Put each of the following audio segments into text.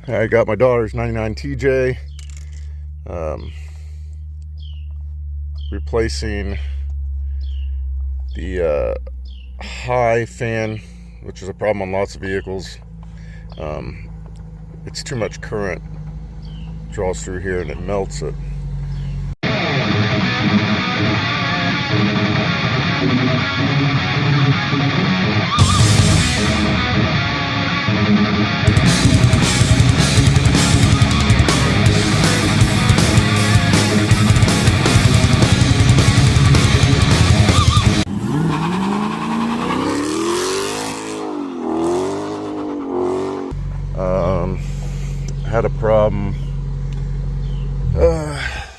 I got my daughter's 99 TJ, replacing the high fan, which is a problem on lots of vehicles. It's too much current draws through here and it melts it. Had a problem,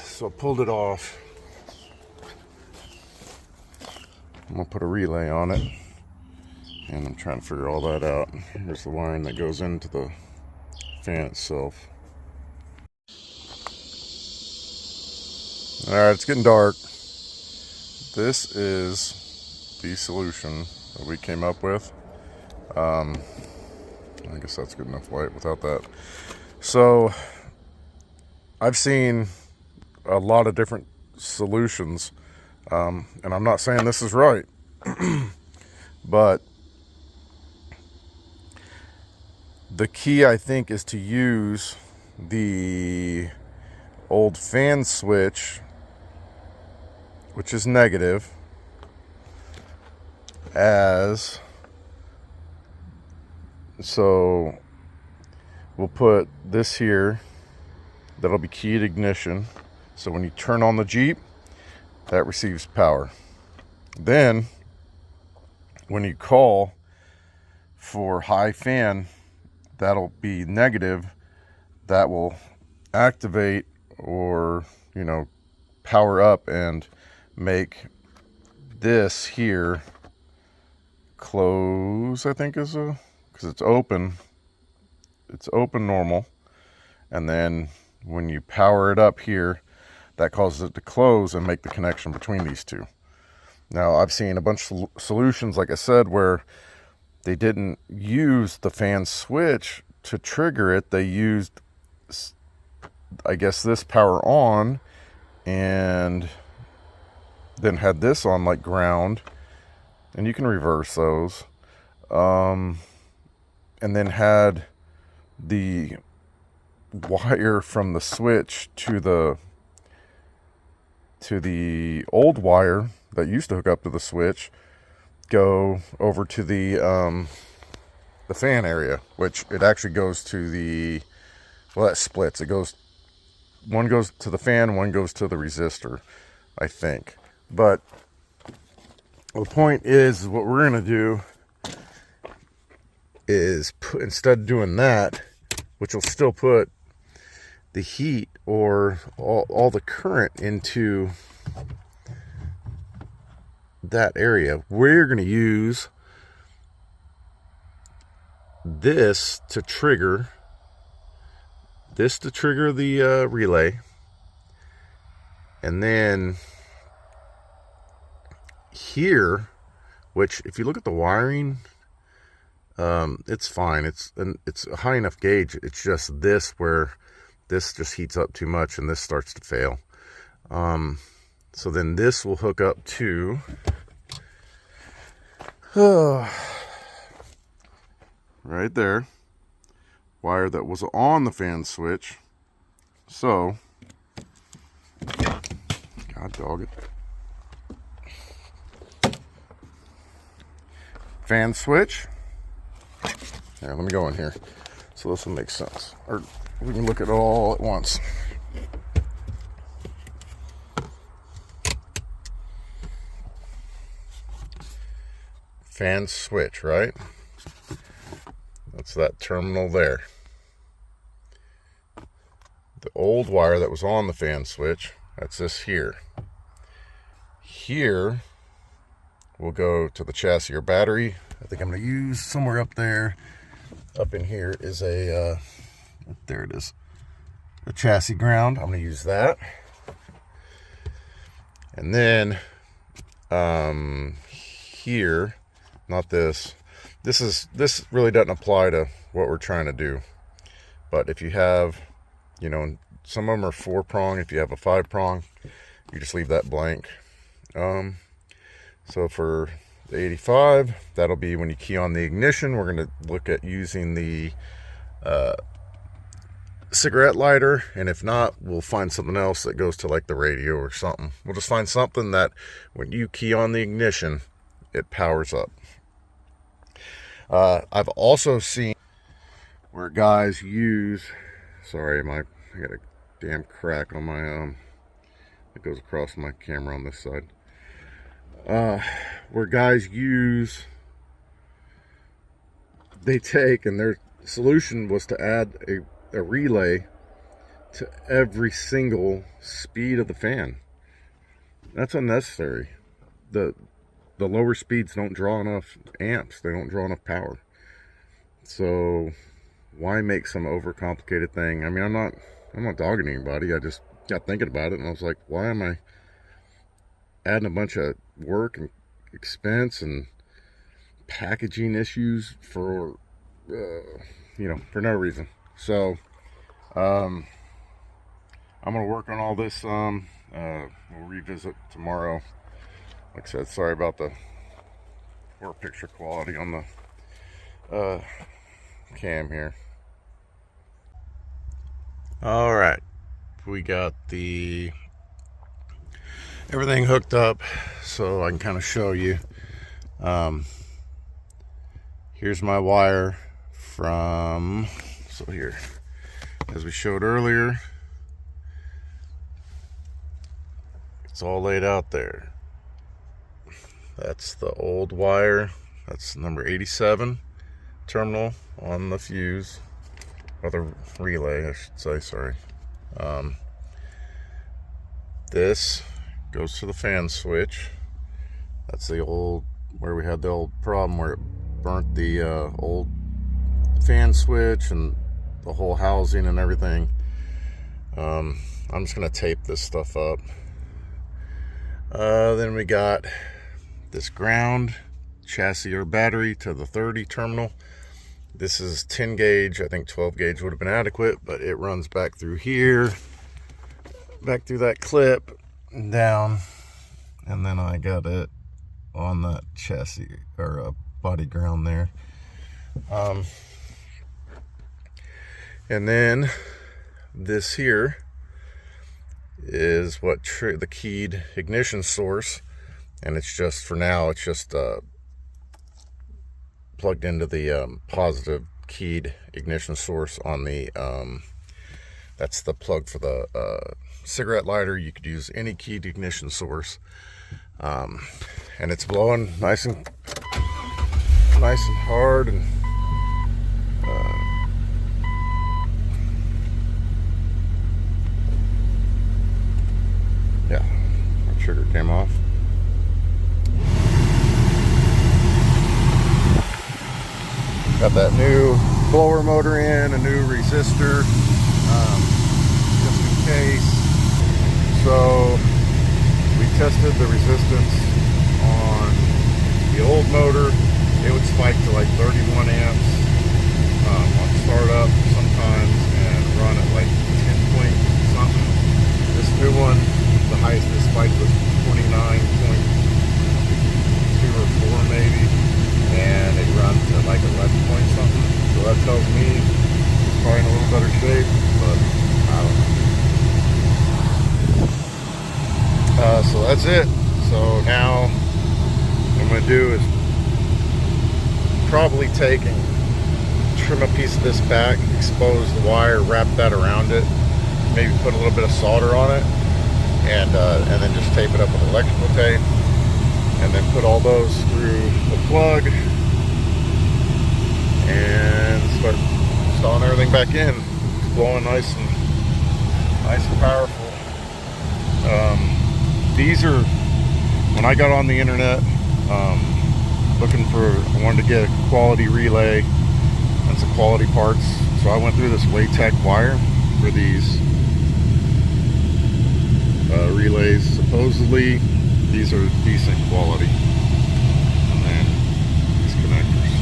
so I pulled it off. I'm gonna put a relay on it, and I'm trying to figure all that out. Here's the wiring that goes into the fan itself. Alright, it's getting dark. This is the solution that we came up with. I guess that's good enough light without that. So I've seen a lot of different solutions, and I'm not saying this is right, but the key, I think, is to use the old fan switch, which is negative, as so we'll put this here, that'll be keyed ignition, so when you turn on the Jeep, that receives power. Then when you call for high fan, that'll be negative, that will activate or, you know, power up and make this here close, I think is a, because it's open normal, and then when you power it up here, that causes it to close and make the connection between these two. Now, I've seen a bunch of solutions, like I said, where they didn't use the fan switch to trigger it. They used, I guess, this power on, and then had this on like ground, and you can reverse those, and then had the wire from the switch to the old wire that used to hook up to the switch go over to the fan area, which it actually goes to the, well, that splits. It goes, one goes to the fan, one goes to the resistor, I think. But the point is, what we're gonna do is put, instead of doing that, which will still put the heat or all the current into that area, we're going to use this to trigger the relay. And then here, which if you look at the wiring, it's fine. It's a high enough gauge. It's just this where this just heats up too much and this starts to fail. So then this will hook up to right there, wire that was on the fan switch. So, God dog it. Fan switch. Here, let me go in here so this will make sense. Or we can look at it all at once. Fan switch, right? That's that terminal there. The old wire that was on the fan switch, that's this here. Here will go to the chassis or battery. I think I'm going to use somewhere up there. Up in here is a, there it is, a chassis ground. I'm going to use that. And then here, not this. This really doesn't apply to what we're trying to do. But if you have, you know, some of them are 4-prong. If you have a 5-prong, you just leave that blank. So for the 85, that'll be when you key on the ignition. We're going to look at using the cigarette lighter, and if not, we'll find something else that goes to like the radio or something. We'll just find something that when you key on the ignition, it powers up. I've also seen where guys use, sorry, I got a damn crack on my it goes across my camera on this side. Where guys use, they take, and their solution was to add a relay to every single speed of the fan. That's unnecessary. The lower speeds don't draw enough amps. They don't draw enough power. So why make some overcomplicated thing? I mean, I'm not dogging anybody. I just got thinking about it, and I was like, why am I adding a bunch of work and expense and packaging issues for you know, for no reason? So I'm gonna work on all this. We'll revisit tomorrow. Like I said, sorry about the poor picture quality on the cam here. All right, we got the everything hooked up, so I can kind of show you. Here's my wire from, so here, as we showed earlier, it's all laid out there. That's the old wire. That's number 87 terminal on the fuse, or the relay, I should say, sorry. This goes to the fan switch. That's the old, where we had the old problem where it burnt the old fan switch and the whole housing and everything. I'm just gonna tape this stuff up. Then we got this ground chassis or battery to the 30 terminal. This is 10 gauge. I think 12 gauge would have been adequate, but it runs back through here, back through that clip and down, and then I got it on that chassis or body ground there. And then this here is what the keyed ignition source, and it's just, for now, it's just plugged into the positive keyed ignition source on the that's the plug for the cigarette lighter. You could use any keyed ignition source, and it's blowing nice and hard, and yeah, my trigger came off. Got that new blower motor in, a new resistor, just in case. So we tested the resistance on the old motor. It would spike to like 31 amps on startup sometimes, and run at like 10 point something. This new one, the highest it spiked was 29.2 or 4 maybe, and it runs at like 11 point something. So that tells me it's probably in a little better shape, but I don't know. So that's it. So now what I'm going to do is probably take and trim a piece of this back, expose the wire, wrap that around it, maybe put a little bit of solder on it, and then just tape it up with electrical tape, and then put all those through the plug and start installing everything back in. It's blowing nice and powerful. These are, when I got on the internet looking for, I wanted to get a quality relay and some quality parts, so I went through this Waytech wire for these relays. Supposedly these are decent quality. And then these connectors.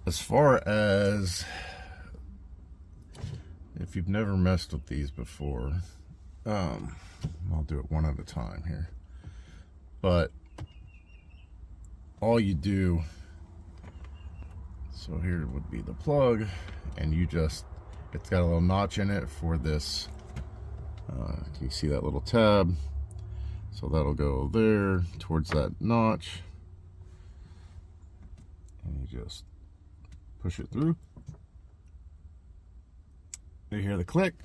as far as if you've never messed with these before, I'll do it one at a time here. But all you do, so here would be the plug, and you just, it's got a little notch in it for this. Can you see that little tab? So that'll go there towards that notch. And you just push it through. You hear the click.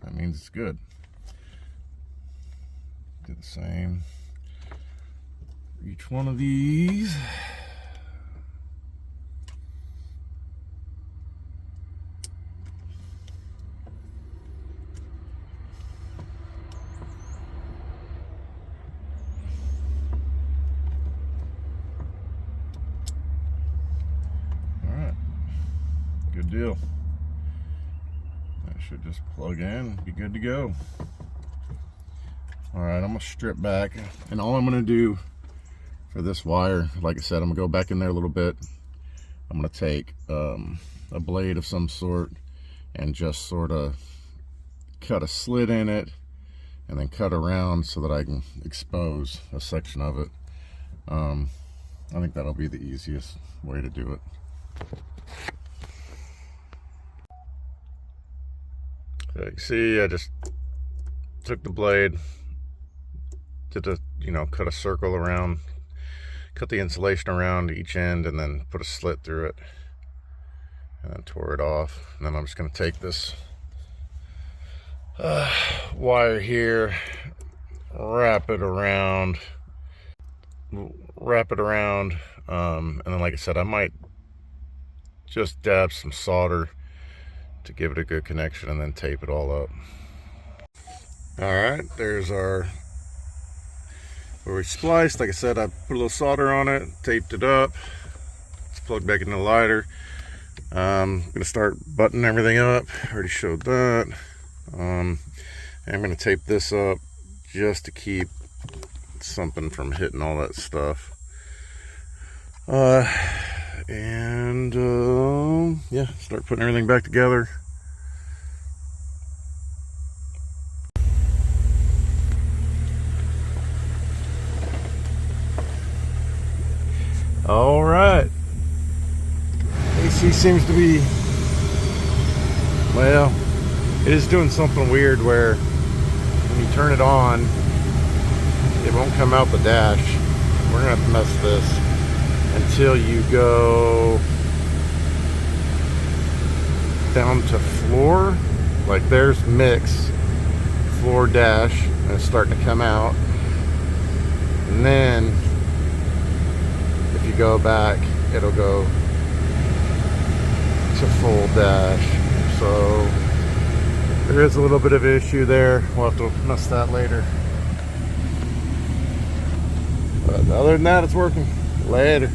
That means it's good. Do the same for each one of these. Good deal. That should just plug in, be good to go. All right, I'm gonna strip back, and all I'm gonna do for this wire, like I said, I'm gonna go back in there a little bit. I'm gonna take a blade of some sort and just sort of cut a slit in it and then cut around so that I can expose a section of it. I think that'll be the easiest way to do it. So you can see I just took the blade, did a, cut a circle around, cut the insulation around each end, and then put a slit through it, and then tore it off. And then I'm just going to take this wire here, wrap it around, and then, like I said, I might just dab some solder to give it a good connection, and then tape it all up. All right, there's our where we spliced. Like I said, I put a little solder on it, taped it up. It's plugged back in the lighter. I'm gonna start buttoning everything up. Already showed that. And I'm gonna tape this up just to keep something from hitting all that stuff. Yeah, start putting everything back together. All right, AC seems to be, well, it is doing something weird where when you turn it on, it won't come out the dash. We're gonna have to mess this until you go down to floor. Like there's mix, floor, dash, and it's starting to come out. And then if you go back, it'll go to full dash. So there is a little bit of an issue there. We'll have to mess that later. But other than that, it's working. Later.